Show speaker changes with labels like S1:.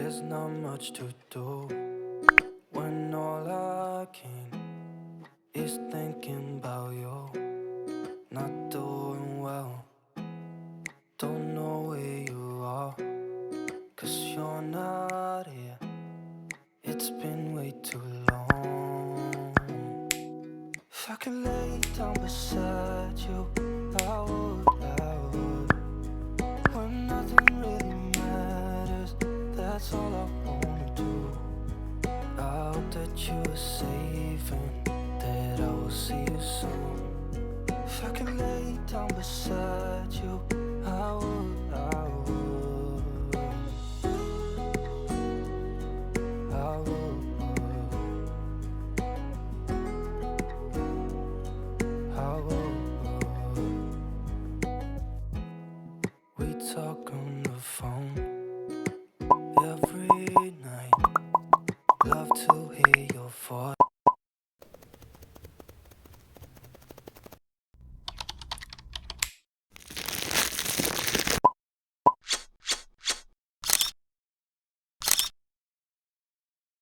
S1: There's not much to do when all I can is thinking about you. Not doing well, don't know where you are, 'cause you're not here. It's been way too long. If I could lay down beside you, I would. When nothing really matters, that's all I wanna do. I hope that you are safe and that I will see you soon. If I could lay down beside you, I would. I would. I would. We talk on the phone every